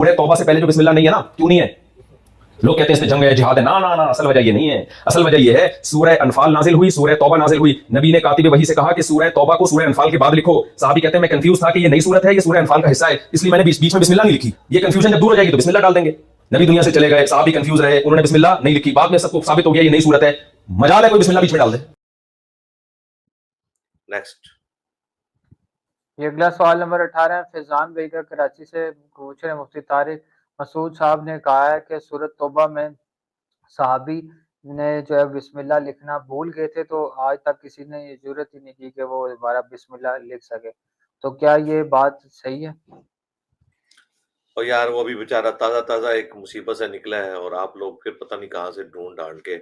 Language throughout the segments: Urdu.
سورہ توبہ سے پہلے جو بسم اللہ نہیں ہے نا، کیوں نہیں ہے؟ لوگ کہتے ہیں اس میں جنگ ہے، جہاد ہے. نا نا نا، اصل وجہ یہ نہیں ہے. اصل وجہ یہ ہے سورہ انفال نازل ہوئی، سورہ توبہ نازل ہوئی. نبی نے کاتب وحی سے کہا کہ سورہ توبہ کو سورہ انفال کے بعد لکھو. صحابی کہتے ہیں میں کنفیوز تھا کہ یہ نئی سورت ہے، یہ سورہ انفال کا حصہ ہے، اس لیے میں نے بیچ میں بسم اللہ نہیں لکھی. یہ کنفیوژن جب دور ہو جائے گی تو بسم اللہ ڈال دیں گے. نبی دنیا سے چلے گئے، صحابی کنفیوز رہے، انہوں نے بسم اللہ نہیں لکھی. بعد میں سب کو ثابت ہو گیا یہ نئی سورت ہے. مجال ہے کوئی بسم اللہ بیچ میں ڈال دے. نیکسٹ یہ اگلا سوال نمبر 18 ہے. فیضان بیگر کراچی سے پوچھ رہے ہیں مفتی طارق مسعود صاحب نے کہا ہے کہ سورۃ توبہ میں صحابی نے جو ہے بسم اللہ لکھنا بھول گئے تھے، تو آج تک کسی نے یہ ضرورت ہی نہیں کی کہ وہ دوبارہ بسم اللہ لکھ سکے، تو کیا یہ بات صحیح ہے؟ اور یار وہ بھی بیچارہ تازہ ایک مصیبت سے نکلا ہے، اور آپ لوگ پھر پتہ نہیں کہاں سے ڈھونڈ ڈھانڈ کے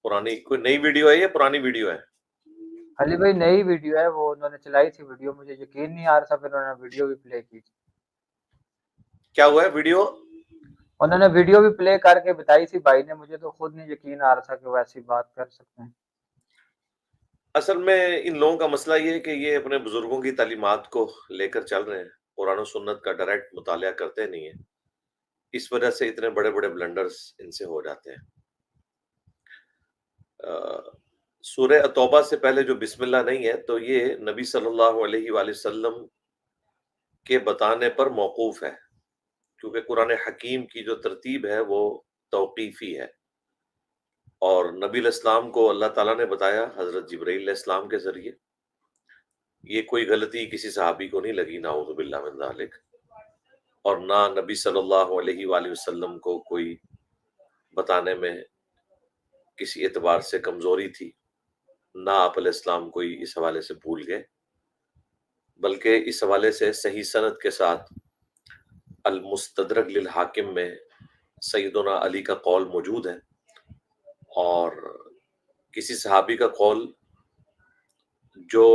پرانی کوئی نئی ویڈیو ہے یا پرانی ویڈیو ہے؟ علی بھائی نئی ویڈیو ہے، وہ انہوں نے چلائی تھی ویڈیو، مجھے یقین نہیں آ رہا تھا، پھر انہوں نے ویڈیو بھی پلے کی تھی. کیا ہوا ہے ویڈیو؟ انہوں نے ویڈیو بھی پلے کر کے بتائی تھی بھائی نے، مجھے تو خود نہیں یقین آ رہا تھا کہ وہ ایسی بات کر سکتے ہیں. اصل میں ان لوگوں کا مسئلہ یہ ہے کہ یہ اپنے بزرگوں کی تعلیمات کو لے کر چل رہے ہیں، قرآن و سنت کا ڈائریکٹ مطالعہ کرتے نہیں ہیں، اس وجہ سے اتنے بڑے بڑے بلنڈرز ان سے ہو جاتے ہیں. سورہ توبہ سے پہلے جو بسم اللہ نہیں ہے تو یہ نبی صلی اللہ علیہ وآلہ وسلم کے بتانے پر موقوف ہے، کیونکہ قرآن حکیم کی جو ترتیب ہے وہ توقیفی ہے، اور نبی علیہ السلام کو اللہ تعالیٰ نے بتایا حضرت جبرائیل علیہ السلام کے ذریعے. یہ کوئی غلطی کسی صحابی کو نہیں لگی، نعوذ باللہ من ذالک، اور نہ نبی صلی اللہ علیہ وآلہ وسلم کو کوئی بتانے میں کسی اعتبار سے کمزوری تھی، نہ آپ علیہ السلام کوئی اس حوالے سے بھول گئے، بلکہ اس حوالے سے صحیح سند کے ساتھ المستدرک للحاکم میں سیدنا علی کا قول موجود ہے، اور کسی صحابی کا قول جو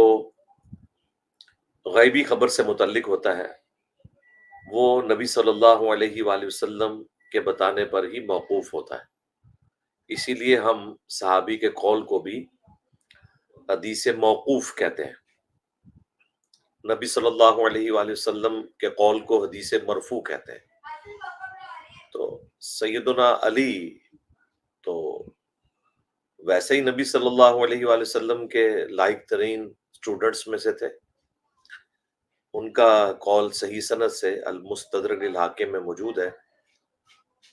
غیبی خبر سے متعلق ہوتا ہے وہ نبی صلی اللہ علیہ وآلہ وسلم کے بتانے پر ہی موقوف ہوتا ہے. اسی لیے ہم صحابی کے قول کو بھی حدیث موقوف کہتے ہیں، نبی صلی اللہ علیہ وآلہ وسلم کے قول کو حدیث مرفوع کہتے ہیں. تو سیدنا علی تو ویسے ہی نبی صلی اللہ علیہ وآلہ وسلم کے لائق ترین اسٹوڈنٹس میں سے تھے. ان کا قول صحیح سند سے المستدرک للحاکم میں موجود ہے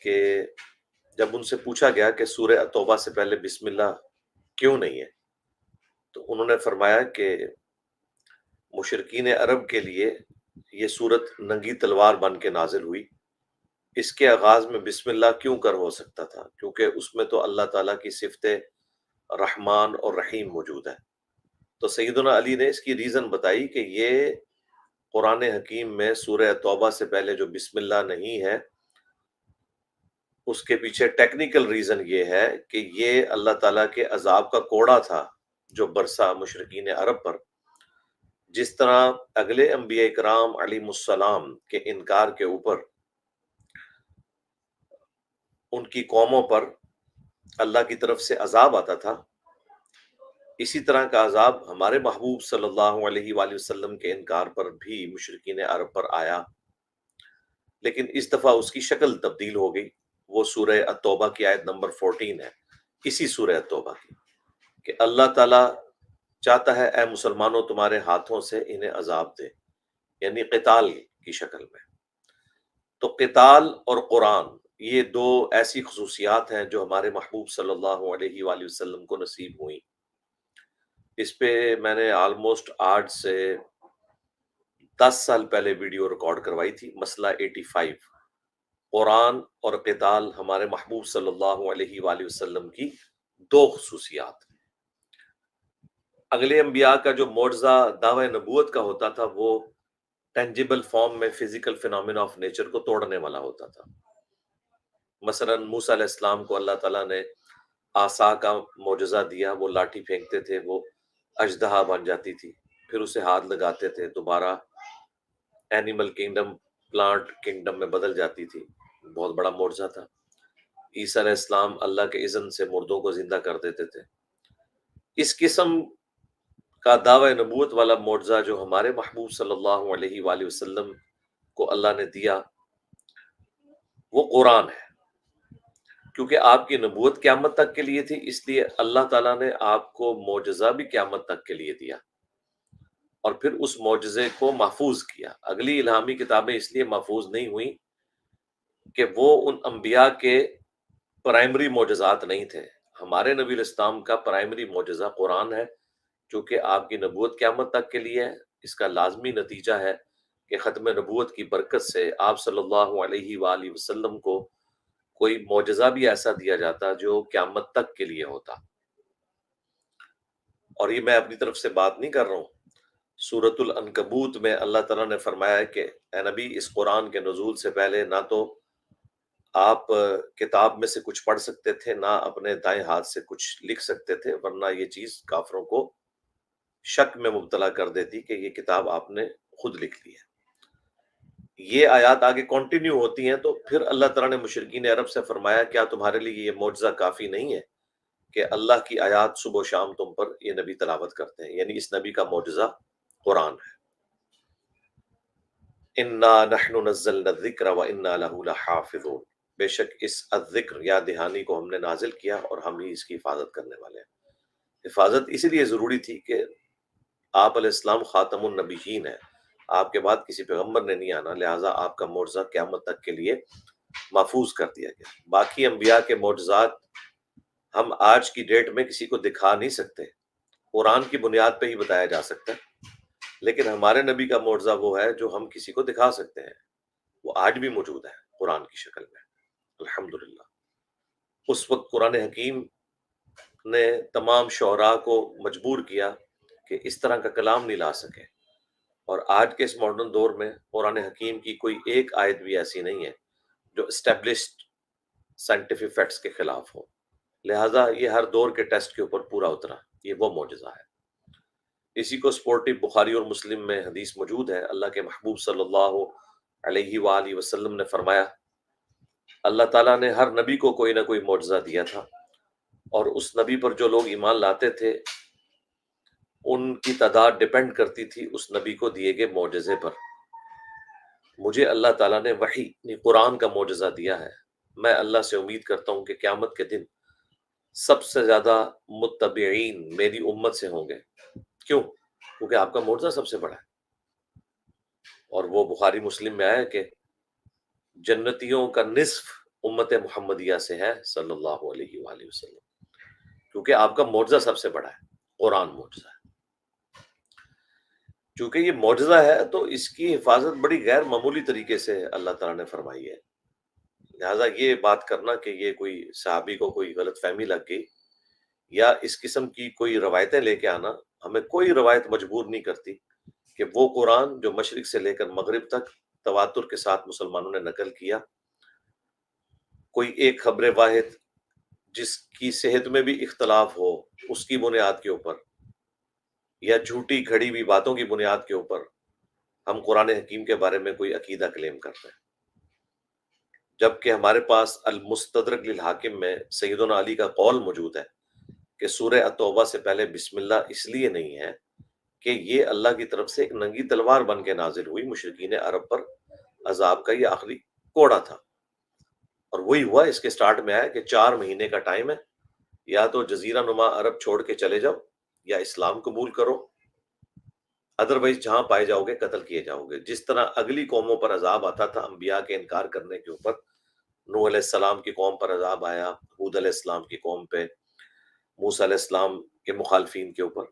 کہ جب ان سے پوچھا گیا کہ سورہ توبہ سے پہلے بسم اللہ کیوں نہیں ہے، تو انہوں نے فرمایا کہ مشرکین عرب کے لیے یہ سورت ننگی تلوار بن کے نازل ہوئی، اس کے آغاز میں بسم اللہ کیوں کر ہو سکتا تھا، کیونکہ اس میں تو اللہ تعالیٰ کی صفت رحمان اور رحیم موجود ہے. تو سیدنا علی نے اس کی ریزن بتائی کہ یہ قرآن حکیم میں سورہ توبہ سے پہلے جو بسم اللہ نہیں ہے اس کے پیچھے ٹیکنیکل ریزن یہ ہے کہ یہ اللہ تعالیٰ کے عذاب کا کوڑا تھا جو برسا مشرکین عرب پر، جس طرح اگلے انبیاء کرام علیہ السلام کے انکار کے اوپر ان کی قوموں پر اللہ کی طرف سے عذاب آتا تھا، اسی طرح کا عذاب ہمارے محبوب صلی اللہ علیہ وآلہ وسلم کے انکار پر بھی مشرکین عرب پر آیا، لیکن اس دفعہ اس کی شکل تبدیل ہو گئی. وہ سورہ التوبہ کی آیت نمبر 14 ہے، اسی سورہ التوبہ کی، کہ اللہ تعالیٰ چاہتا ہے اے مسلمانوں تمہارے ہاتھوں سے انہیں عذاب دے، یعنی قتال کی شکل میں. تو قتال اور قرآن یہ دو ایسی خصوصیات ہیں جو ہمارے محبوب صلی اللہ علیہ وآلہ وسلم کو نصیب ہوئیں. اس پہ میں نے آلموسٹ آج سے 10 سال پہلے ویڈیو ریکارڈ کروائی تھی، مسئلہ 85، قرآن اور قتال ہمارے محبوب صلی اللہ علیہ وآلہ وسلم کی دو خصوصیات. اگلے انبیاء کا جو معجزہ دعوی نبوت کا ہوتا تھا وہ ٹینجیبل فارم میں فزیکل فینومینا آف نیچر کو توڑنے والا ہوتا تھا. مثلا موسیٰ علیہ السلام کو اللہ تعالیٰ نے عصا کا معجزہ دیا، وہ لاٹھی پھینکتے تھے، وہ اژدہا بن جاتی تھی، پھر اسے ہاتھ لگاتے تھے دوبارہ اینیمل کنگڈم پلانٹ کنگڈم میں بدل جاتی تھی، بہت بڑا معجزہ تھا. عیسیٰ علیہ السلام اللہ کے اذن سے مردوں کو زندہ کر دیتے تھے. اس قسم کا دعوی نبوت والا معجزہ جو ہمارے محبوب صلی اللہ علیہ وآلہ وسلم کو اللہ نے دیا، وہ قرآن ہے، کیونکہ آپ کی نبوت قیامت تک کے لیے تھی، اس لیے اللہ تعالیٰ نے آپ کو معجزہ بھی قیامت تک کے لیے دیا، اور پھر اس معجزے کو محفوظ کیا۔ اگلی الہامی کتابیں اس لیے محفوظ نہیں ہوئیں کہ وہ ان انبیاء کے پرائمری معجزات نہیں تھے۔ ہمارے نبی الاسلام کا پرائمری معجزہ قرآن ہے، چونکہ آپ کی نبوت قیامت تک کے لیے ہے۔ اس کا لازمی نتیجہ ہے کہ ختم نبوت کی برکت سے آپ صلی اللہ علیہ وآلہ وسلم کو کوئی معجزہ بھی ایسا دیا جاتا جو قیامت تک کے لیے ہوتا۔ اور یہ میں اپنی طرف سے بات نہیں کر رہا ہوں، سورۃ العنکبوت میں اللہ تعالیٰ نے فرمایا ہے کہ اے نبی، اس قرآن کے نزول سے پہلے نہ تو آپ کتاب میں سے کچھ پڑھ سکتے تھے، نہ اپنے دائیں ہاتھ سے کچھ لکھ سکتے تھے، ورنہ یہ چیز کافروں کو شک میں مبتلا کر دیتی کہ یہ کتاب آپ نے خود لکھ لی ہے۔ یہ آیات آگے کنٹینیو ہوتی ہیں، تو پھر اللہ تعالیٰ نے مشرکین عرب سے فرمایا کیا تمہارے لیے یہ معجزہ کافی نہیں ہے کہ اللہ کی آیات صبح و شام تم پر یہ نبی تلاوت کرتے ہیں؟ یعنی اس نبی کا معجزہ قرآن ہے۔ انا نحن نزلنا الذکر وانا لہ لحافظون، بے شک اس الذکر یا دہانی کو ہم نے نازل کیا اور ہم ہی اس کی حفاظت کرنے والے ہیں۔ حفاظت اسی لیے ضروری تھی کہ آپ علیہ السلام خاتم النبیین ہیں، آپ کے بعد کسی پیغمبر نے نہیں آنا، لہٰذا آپ کا معجزہ قیامت تک کے لیے محفوظ کر دیا گیا۔ باقی انبیاء کے معجزات ہم آج کی ڈیٹ میں کسی کو دکھا نہیں سکتے، قرآن کی بنیاد پہ ہی بتایا جا سکتا ہے، لیکن ہمارے نبی کا معجزہ وہ ہے جو ہم کسی کو دکھا سکتے ہیں، وہ آج بھی موجود ہے قرآن کی شکل میں، الحمدللہ۔ اس وقت قرآن حکیم نے تمام شعراء کو مجبور کیا کہ اس طرح کا کلام نہیں لا سکے، اور آج کے اس ماڈرن دور میں قرآن حکیم کی کوئی ایک آیت بھی ایسی نہیں ہے جو اسٹیبلشڈ سائنٹیفک فیکٹس کے خلاف ہو، لہٰذا یہ ہر دور کے ٹیسٹ کے اوپر پورا اترا، یہ وہ معجزہ ہے۔ اسی کو سپورٹو بخاری اور مسلم میں حدیث موجود ہے، اللہ کے محبوب صلی اللہ علیہ وآلہ وسلم نے فرمایا اللہ تعالیٰ نے ہر نبی کو کوئی نہ کوئی معجزہ دیا تھا، اور اس نبی پر جو لوگ ایمان لاتے تھے ان کی تعداد ڈیپینڈ کرتی تھی اس نبی کو دیے گئے معجزے پر۔ مجھے اللہ تعالیٰ نے وحی یعنی قرآن کا معجزہ دیا ہے، میں اللہ سے امید کرتا ہوں کہ قیامت کے دن سب سے زیادہ متبعین میری امت سے ہوں گے۔ کیوں؟ کیونکہ آپ کا معجزہ سب سے بڑا ہے، اور وہ بخاری مسلم میں آیا کہ جنتیوں کا نصف امت محمدیہ سے ہے صلی اللہ علیہ وآلہ وسلم، کیونکہ آپ کا معجزہ سب سے بڑا ہے، قرآن معجزہ ہے۔ چونکہ یہ معجزہ ہے تو اس کی حفاظت بڑی غیر معمولی طریقے سے اللہ تعالیٰ نے فرمائی ہے، لہٰذا یہ بات کرنا کہ یہ کوئی صحابی کو کوئی غلط فہمی لگ گئی یا اس قسم کی کوئی روایتیں لے کے آنا، ہمیں کوئی روایت مجبور نہیں کرتی کہ وہ قرآن جو مشرق سے لے کر مغرب تک تواتر کے ساتھ مسلمانوں نے نقل کیا، کوئی ایک خبر واحد جس کی صحت میں بھی اختلاف ہو اس کی بنیاد کے اوپر یا جھوٹی کھڑی ہوئی باتوں کی بنیاد کے اوپر ہم قرآن حکیم کے بارے میں کوئی عقیدہ کلیم کرتے ہیں، جبکہ ہمارے پاس المستدرک للحاکم میں سیدنا علی کا قول موجود ہے کہ سورہ التوبہ سے پہلے بسم اللہ اس لیے نہیں ہے کہ یہ اللہ کی طرف سے ایک ننگی تلوار بن کے نازل ہوئی، مشرکین عرب پر عذاب کا یہ آخری کوڑا تھا، اور وہی ہوا۔ اس کے سٹارٹ میں آیا کہ 4 مہینے کا ٹائم ہے، یا تو جزیرہ نما عرب چھوڑ کے چلے جاؤ یا اسلام قبول کرو، ادروائز جہاں پائے جاؤ گے قتل کیے جاؤ گے۔ جس طرح اگلی قوموں پر عذاب آتا تھا انبیاء کے انکار کرنے کے اوپر، نوح علیہ السلام کی قوم پر عذاب آیا، ہود علیہ السلام کی قوم پہ، موسیٰ علیہ السلام کے مخالفین کے اوپر،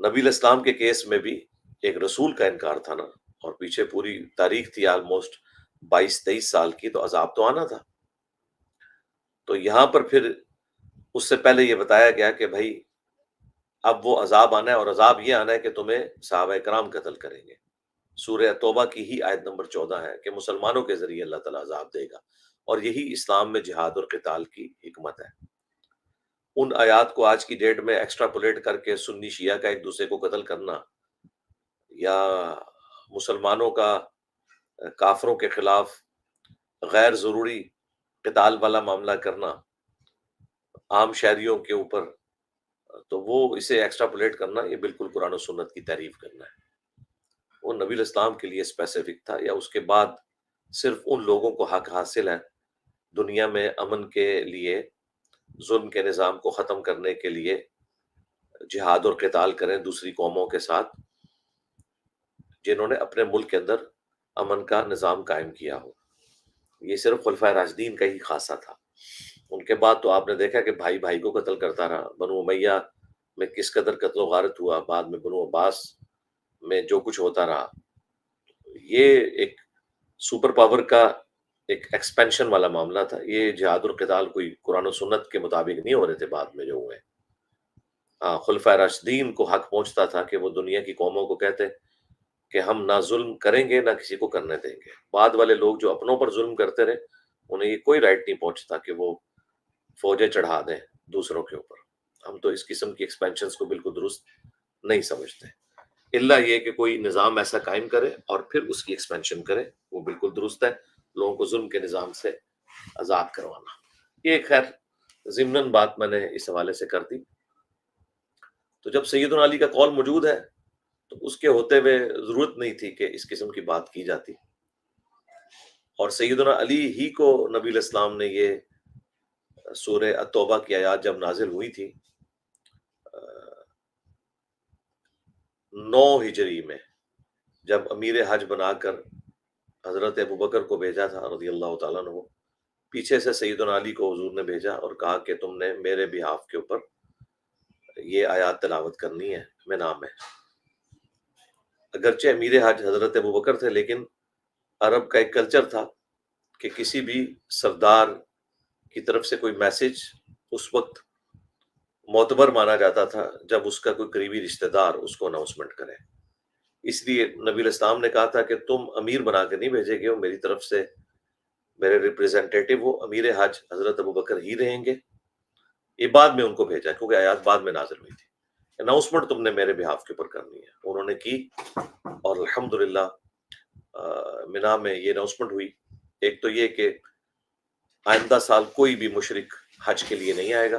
نبی علیہ السلام کے کیس میں بھی ایک رسول کا انکار تھا نا، اور پیچھے پوری تاریخ تھی آلموسٹ 22-23 سال کی، تو عذاب تو آنا تھا۔ تو یہاں پر پھر اس سے پہلے یہ بتایا گیا کہ بھائی اب وہ عذاب آنا ہے، اور عذاب یہ آنا ہے کہ تمہیں صحابہ کرام قتل کریں گے۔ سورہ توبہ کی ہی آیت نمبر 14 ہے کہ مسلمانوں کے ذریعے اللہ تعالیٰ عذاب دے گا، اور یہی اسلام میں جہاد اور قتال کی حکمت ہے۔ ان آیات کو آج کی ڈیٹ میں ایکسٹراپولیٹ کر کے سنی شیعہ کا ایک دوسرے کو قتل کرنا، یا مسلمانوں کا کافروں کے خلاف غیر ضروری قتال والا معاملہ کرنا عام شہریوں کے اوپر، تو وہ اسے ایکسٹراپولیٹ کرنا یہ بالکل قرآن و سنت کی تعریف کرنا ہے۔ وہ نبی الاسلام کے لیے اسپیسیفک تھا، یا اس کے بعد صرف ان لوگوں کو حق حاصل ہے دنیا میں امن کے لیے، ظلم کے نظام کو ختم کرنے کے لیے جہاد اور قتال کریں دوسری قوموں کے ساتھ جنہوں نے اپنے ملک کے اندر امن کا نظام قائم کیا ہو۔ یہ صرف خلفائے راشدین کا ہی خاصہ تھا۔ ان کے بعد تو آپ نے دیکھا کہ بھائی بھائی کو قتل کرتا رہا، بنو امیہ میں کس قدر قتل و غارت ہوا، بعد میں بنو عباس میں جو کچھ ہوتا رہا۔ یہ ایک سپر پاور کا ایک ایکسپینشن والا معاملہ تھا۔ یہ جہاد اور قتال کوئی قرآن و سنت کے مطابق نہیں ہو رہے تھے بعد میں جو ہوئے۔ ہاں، خلفائے راشدین کو حق پہنچتا تھا کہ وہ دنیا کی قوموں کو کہتے کہ ہم نہ ظلم کریں گے نہ کسی کو کرنے دیں گے۔ بعد والے لوگ جو اپنوں پر ظلم کرتے رہے انہیں یہ کوئی رائٹ نہیں پہنچتا کہ وہ فوجیں چڑھا دیں دوسروں کے اوپر۔ ہم تو اس قسم کی ایکسپینشنز کو بالکل درست نہیں سمجھتے، الا یہ کہ کوئی نظام ایسا قائم کرے اور پھر اس کی ایکسپینشن کرے، وہ بالکل درست ہے۔ لوگوں کو ظلم کے نظام سے آزاد کروانا، یہ خیر ضمناً بات میں نے اس حوالے سے کر دی۔ تو جب سیدنا علی کا قول موجود ہے تو اس کے ہوتے ہوئے ضرورت نہیں تھی کہ اس قسم کی بات کی جاتی، اور سیدنا علی ہی کو نبی علیہ السلام نے یہ سورہ التوبہ کی آیات جب نازل ہوئی تھی 9 ہجری میں، جب امیر حج بنا کر حضرت ابوبکر کو بھیجا تھا رضی اللہ تعالیٰ عنہ، پیچھے سے سیدنا علی کو حضور نے بھیجا اور کہا کہ تم نے میرے بہاف کے اوپر یہ آیات تلاوت کرنی ہے مینا میں۔ اگرچہ امیر حج حضرت ابوبکر تھے، لیکن عرب کا ایک کلچر تھا کہ کسی بھی سردار کی طرف سے کوئی میسج اس وقت معتبر مانا جاتا تھا جب اس کا کوئی قریبی رشتہ دار اس کو اناؤنسمنٹ کرے۔ اس لیے نبی علیہ السلام نے کہا تھا کہ تم امیر بنا کے نہیں بھیجے گے، میری طرف سے میرے ریپریزنٹیٹیو وہ امیر حج حضرت ابوبکر ہی رہیں گے۔ یہ بعد میں ان کو بھیجا کیونکہ آیات بعد میں نازل ہوئی تھی۔ اناؤنسمنٹ تم نے میرے بہاف کے اوپر کرنی ہے، انہوں نے کی، اور الحمدللہ مینا میں یہ اناؤنسمنٹ ہوئی۔ ایک تو یہ کہ آئندہ سال کوئی بھی مشرک حج کے لیے نہیں آئے گا،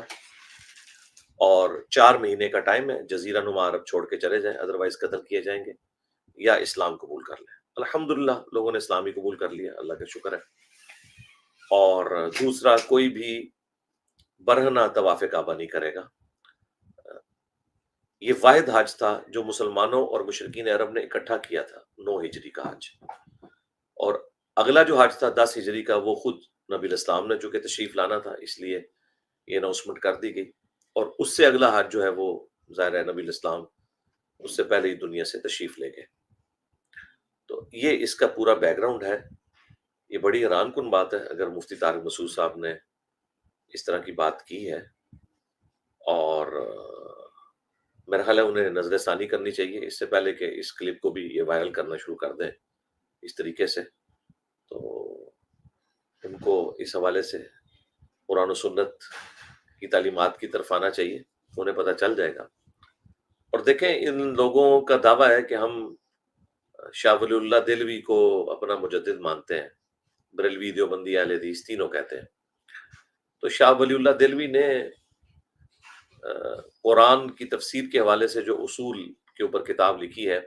اور 4 مہینے کا ٹائم ہے، جزیرہ نما عرب چھوڑ کے چلے جائیں، ادروائز قتل کیے جائیں گے یا اسلام قبول کر لیں۔ الحمدللہ لوگوں نے اسلام ہی قبول کر لیا، اللہ کا شکر ہے۔ اور دوسرا، کوئی بھی برہنہ طواف کعبہ نہیں کرے گا۔ یہ واحد حج تھا جو مسلمانوں اور مشرکین عرب نے اکٹھا کیا تھا، 9 ہجری کا حج۔ اور اگلا جو حج تھا 10 ہجری کا، وہ خود نبی علیہ السلام نے چونکہ تشریف لانا تھا اس لیے یہ اناؤنسمنٹ کر دی گئی، اور اس سے اگلا حج جو ہے وہ ظاہر ہے نبی علیہ السلام اس سے پہلے ہی دنیا سے تشریف لے گئے۔ تو یہ اس کا پورا بیک گراؤنڈ ہے۔ یہ بڑی حیران کن بات ہے اگر مفتی طارق مسعود صاحب نے اس طرح کی بات کی ہے، اور میرا خیال ہے انہیں نظر ثانی کرنی چاہیے اس سے پہلے کہ اس کلپ کو بھی یہ وائرل کرنا شروع کر دیں اس طریقے سے۔ تو ان کو اس حوالے سے قرآن و سنت کی تعلیمات کی طرف آنا چاہیے، انہیں پتہ چل جائے گا۔ اور دیکھیں ان لوگوں کا دعویٰ ہے کہ ہم شاہ ولی اللہ دہلوی کو اپنا مجدد مانتے ہیں، بریلوی، دیوبندی، اہل حدیث تینوں کہتے ہیں۔ تو شاہ ولی اللہ دہلوی نے قرآن کی تفسیر کے حوالے سے جو اصول کے اوپر کتاب لکھی ہے،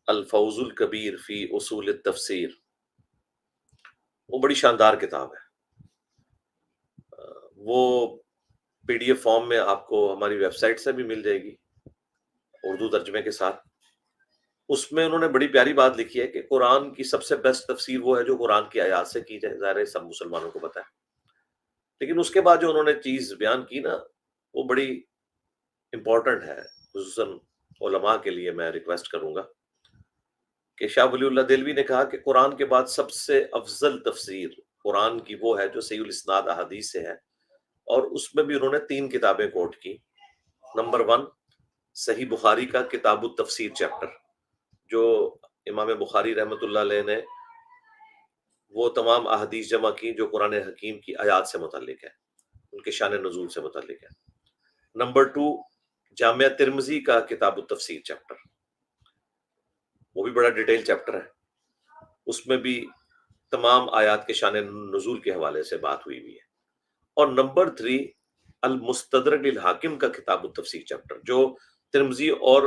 الفوز الکبیر فی اصول التفسیر، وہ بڑی شاندار کتاب ہے۔ وہ PDF فارم میں آپ کو ہماری ویب سائٹ سے بھی مل جائے گی اردو ترجمے کے ساتھ۔ اس میں انہوں نے بڑی پیاری بات لکھی ہے کہ قرآن کی سب سے بیسٹ تفسیر وہ ہے جو قرآن کی آیات سے کی جائے، ظاہر ہے سب مسلمانوں کو پتہ ہے، لیکن اس کے بعد جو انہوں نے چیز بیان کی نا وہ بڑی امپورٹنٹ ہے، خصوصاً علماء کے لیے میں ریکویسٹ کروں گا کہ شاہ ولی اللہ دہلوی نے کہا کہ قرآن کے بعد سب سے افضل تفسیر قرآن کی وہ ہے جو صحیح الاسناد احادیث سے ہے، اور اس میں بھی انہوں نے 3 کتابیں کوٹ کی۔ نمبر 1 صحیح بخاری کا کتاب التفسیر چیپٹر، جو امام بخاری رحمۃ اللہ علیہ نے وہ تمام احادیث جمع کی جو قرآن حکیم کی آیات سے متعلق ہے، ان کے شان نزول سے متعلق ہے۔ نمبر 2 جامعہ ترمذی کا کتاب التفسیر چیپٹر، وہ بھی بڑا ڈیٹیل چیپٹر ہے، اس میں بھی تمام آیات کے شان نزول کے حوالے سے بات ہوئی ہے۔ اور نمبر 3 المستدرک للحاکم کا کتاب التفسیر چیپٹر، جو ترمذی اور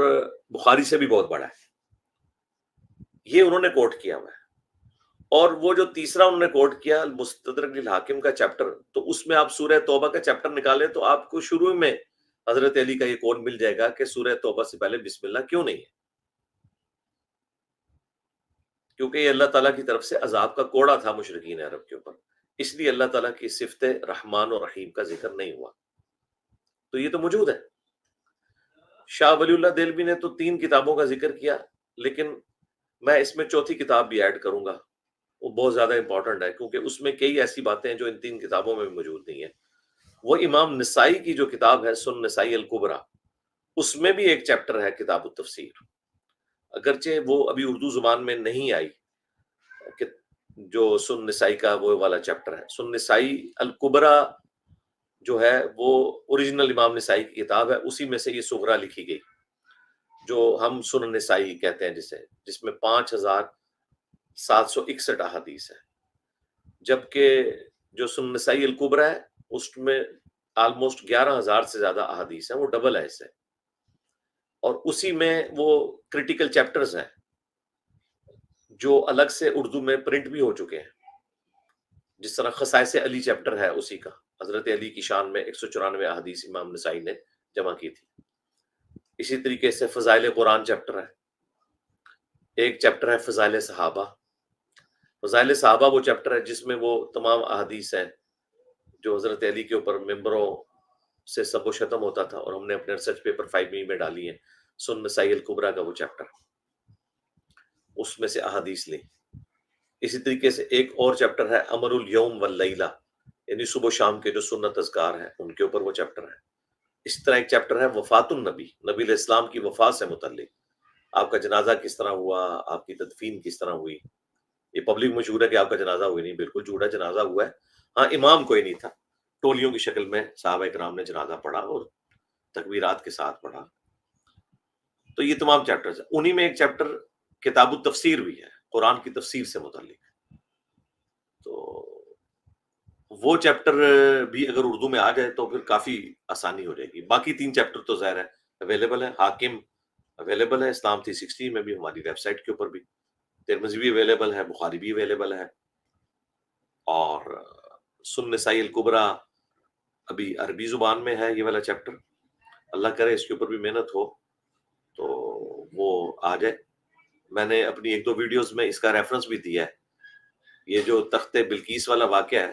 بخاری سے بھی بہت بڑا ہے، یہ انہوں نے کوٹ کیا ہوا ہے۔ اور وہ جو تیسرا انہوں نے کوٹ کیا المستدرک للحاکم کا چیپٹر، تو اس میں آپ سورہ توبہ کا چیپٹر نکالیں تو آپ کو شروع میں حضرت علی کا یہ قول مل جائے گا کہ سورہ توبہ سے پہلے بسم اللہ کیوں نہیں ہے، کیونکہ یہ اللہ تعالیٰ کی طرف سے عذاب کا کوڑا تھا مشرکین عرب کے اوپر، اس لیے اللہ تعالیٰ کی صفت رحمان اور رحیم کا ذکر نہیں ہوا۔ تو یہ تو موجود ہے۔ شاہ ولی اللہ دہلوی نے تو 3 کتابوں کا ذکر کیا، لیکن میں اس میں چوتھی کتاب بھی ایڈ کروں گا، وہ بہت زیادہ امپورٹنٹ ہے، کیونکہ اس میں کئی ایسی باتیں ہیں جو ان 3 کتابوں میں بھی موجود نہیں ہیں۔ وہ امام نسائی کی جو کتاب ہے سن نسائی الکبریٰ، اس میں بھی ایک چیپٹر ہے کتاب التفسیر، اگرچہ وہ ابھی اردو زبان میں نہیں آئی، کہ جو سن نسائی کا وہ والا چیپٹر ہے۔ سن نسائی الکبریٰ جو ہے وہ اوریجنل امام نسائی کی کتاب ہے، اسی میں سے یہ صغریٰ لکھی گئی، جو ہم سنن نسائی کہتے ہیں جس میں 5761 احادیث ہے، جبکہ جو سنن نسائی الکبریٰ ہے اس میں آلموسٹ 11,000 سے زیادہ احادیث ہیں، وہ ڈبل ہے اس سے، اور اسی میں وہ کریٹیکل چیپٹرز ہیں جو الگ سے اردو میں پرنٹ بھی ہو چکے ہیں، جس طرح خصائص علی چیپٹر ہے اسی کا، حضرت علی کی شان میں 194 احادیث امام نسائی نے جمع کی تھی۔ اسی طریقے سے فضائل قرآن چیپٹر ہے، ایک چیپٹر ہے فضائل صحابہ۔ فضائل صحابہ وہ چیپٹر ہے جس میں وہ تمام احادیث ہیں جو حضرت علی کے اوپر ممبروں سے سب و شتم ہوتا تھا، اور ہم نے اپنے ریسرچ پیپر 5 میں ڈالی ہیں، سن نسائی الکبریٰ کا وہ چیپٹر، اس میں سے احادیث لی۔ اسی طریقے سے ایک اور چیپٹر ہے امر الیوم واللیلہ، یعنی صبح و شام کے جو سنت اذکار ہیں ان کے اوپر وہ چیپٹر ہے۔ اس طرح ایک چیپٹر ہے وفات النبی، نبی علیہ السلام کی وفات سے متعلق، آپ کا جنازہ کس طرح ہوا، آپ کی تدفین کس طرح ہوئی۔ یہ پبلک مشہور ہے کہ آپ کا جنازہ ہوئی نہیں، بالکل جھوٹا، جنازہ ہوا ہے، ہاں امام کوئی نہیں تھا، ٹولیوں کی شکل میں صحابہ کرام نے جنازہ پڑھا اور تکبیرات کے ساتھ پڑھا۔ تو یہ تمام چیپٹرز ہیں، انہی میں ایک چیپٹر کتاب التفسیر بھی ہے، قرآن کی تفسیر سے متعلق۔ تو وہ چیپٹر بھی اگر اردو میں آ جائے تو پھر کافی آسانی ہو جائے گی۔ باقی 3 چیپٹر تو ظاہر ہے اویلیبل ہے، حاکم اویلیبل ہے، اسلام 360 میں بھی، ہماری ویب سائٹ کے اوپر بھی، ترمذی بھی اویلیبل ہے، بخاری بھی اویلیبل ہے، اور سن نسائی الکبریٰ ابھی عربی زبان میں ہے یہ والا چیپٹر، اللہ کرے اس کے اوپر بھی محنت ہو تو وہ آ جائے۔ میں نے اپنی 1-2 ویڈیوز میں اس کا ریفرنس بھی دیا ہے۔ یہ جو تخت بلقیس والا واقعہ ہے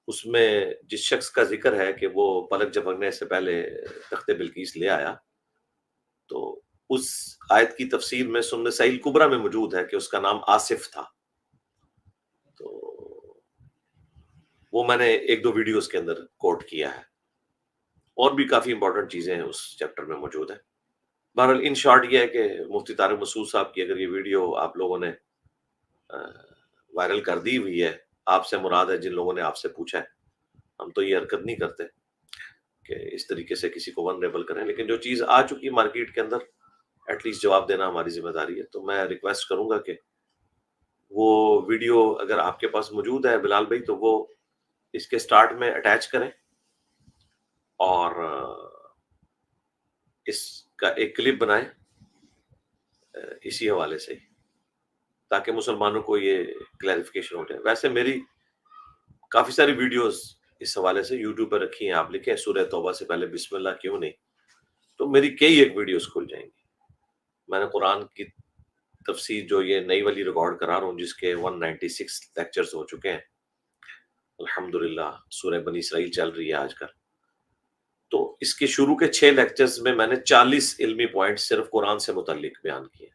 اس میں جس شخص کا ذکر ہے کہ وہ پلک جھپکنے سے پہلے تخت بلقیس لے آیا، تو اس آیت کی تفسیر میں سن نسائی الکبریٰ میں موجود ہے کہ اس کا نام آصف تھا۔ تو وہ میں نے 1-2 ویڈیوز کے اندر کوٹ کیا ہے، اور بھی کافی امپورٹنٹ چیزیں اس چیپٹر میں موجود ہیں۔ بہرحال ان شارٹ یہ ہے کہ مفتی طارق مسعود صاحب کی اگر یہ ویڈیو آپ لوگوں نے وائرل کر دی ہوئی ہے، آپ سے مراد ہے جن لوگوں نے آپ سے پوچھا ہے، ہم تو یہ حرکت نہیں کرتے کہ اس طریقے سے کسی کو ونریبل کریں، لیکن جو چیز آ چکی مارکیٹ کے اندر ایٹ لیسٹ جواب دینا ہماری ذمہ داری ہے۔ تو میں ریکویسٹ کروں گا کہ وہ ویڈیو اگر آپ کے پاس موجود ہے بلال بھائی تو وہ اس کے سٹارٹ میں اٹیچ کریں، اور اس کا ایک کلپ بنائیں اسی حوالے سے، تاکہ مسلمانوں کو یہ کلیریفیکیشن ہو جائے۔ ویسے میری کافی ساری ویڈیوز اس حوالے سے یوٹیوب پہ رکھی ہیں، آپ لکھیں سورہ توبہ سے پہلے بسم اللہ کیوں نہیں، تو میری کئی ایک ویڈیوز کھل جائیں گی۔ میں نے قرآن کی تفسیر جو یہ نئی والی ریکارڈ کرا رہا ہوں جس کے 196 لیکچرز ہو چکے ہیں الحمدللہ، سورہ بنی اسرائیل چل رہی ہے آج کل، تو اس کے شروع کے 6 لیکچرز میں میں نے 40 علمی پوائنٹ صرف قرآن سے متعلق بیان کیے،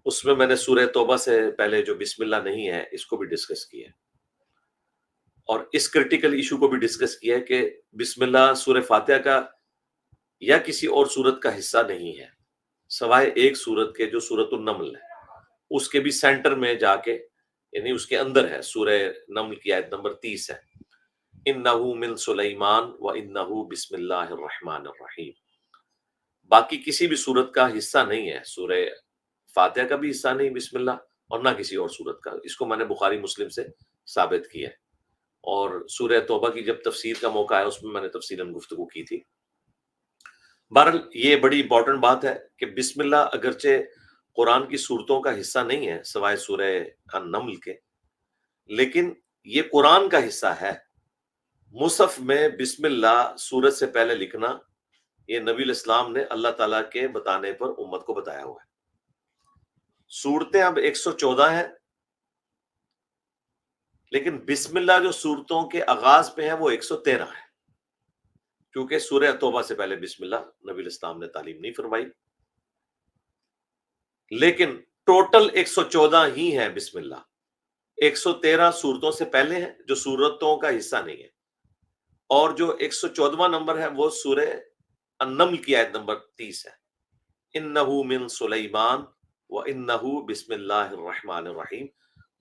اس میں میں نے سورہ توبہ سے پہلے جو بسم اللہ نہیں ہے اس کو بھی ڈسکس کیا ہے، اور اس کرٹیکل ایشو کو بھی ڈسکس کیا ہے کہ بسم اللہ سورہ فاتحہ کا یا کسی اور سورت کا حصہ نہیں ہے، سوائے ایک سورت کے جو سورۃ النمل ہے، اس کے بھی سینٹر میں جا کے، یعنی اس کے اندر ہے، سورہ نمل کی آیت نمبر 30 ہے، انہو من سلیمان و انہو بسم اللہ الرحمن الرحیم۔ باقی کسی بھی سورت کا حصہ نہیں ہے، سورہ فاتحہ کا بھی حصہ نہیں بسم اللہ، اور نہ کسی اور سورت کا۔ اس کو میں نے بخاری مسلم سے ثابت کیا ہے، اور سورہ توبہ کی جب تفسیر کا موقع آیا اس میں نے تفصیلاً گفتگو کی تھی۔ بہرحال یہ بڑی امپورٹنٹ بات ہے کہ بسم اللہ اگرچہ قرآن کی صورتوں کا حصہ نہیں ہے سوائے سورہ النمل کے، لیکن یہ قرآن کا حصہ ہے۔ مصحف میں بسم اللہ سورت سے پہلے لکھنا یہ نبی الاسلام نے اللہ تعالیٰ کے بتانے پر امت کو بتایا ہوا ہے۔ سورتیں اب 114 ہیں، لیکن بسم اللہ جو سورتوں کے آغاز پہ ہے وہ 113 ہے، کیونکہ سورہ توبہ سے پہلے بسم اللہ نبی الاسلام نے تعلیم نہیں فرمائی، لیکن ٹوٹل 114 ہی ہے بسم اللہ۔ 113 سورتوں سے پہلے ہیں جو سورتوں کا حصہ نہیں ہے، اور جو 114واں نمبر ہے وہ سورہ النمل کی آیت نمبر 30 ہے، انہو من سلیمان وانہو بسم اللہ الرحمن الرحیم،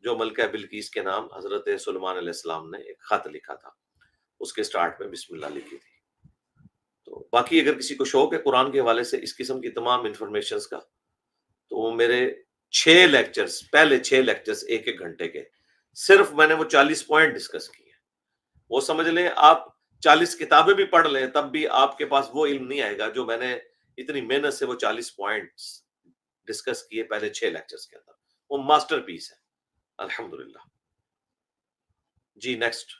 جو ملکہ بلقیس کے نام حضرت سلیمان علیہ السلام نے ایک خط لکھا تھا، اس کے سٹارٹ میں بسم اللہ لکھی تھی۔ تو باقی اگر کسی کو شوق ہے قرآن کے حوالے سے اس قسم کی تمام انفارمیشنز کا، تو وہ میرے 6 لیکچرز، پہلے 6 لیکچرز 1-1 گھنٹے کے، صرف میں نے وہ 40 پوائنٹ ڈسکس کیے ہیں۔ وہ سمجھ لیں آپ 40 کتابیں بھی پڑھ لیں تب بھی آپ کے پاس وہ علم نہیں آئے گا جو میں نے اتنی محنت سے وہ 40 پوائنٹس ڈسکس کیے پہلے 6 لیکچرز کے اندر۔ وہ ماسٹر پیس ہے الحمدللہ۔ جی نیکسٹ۔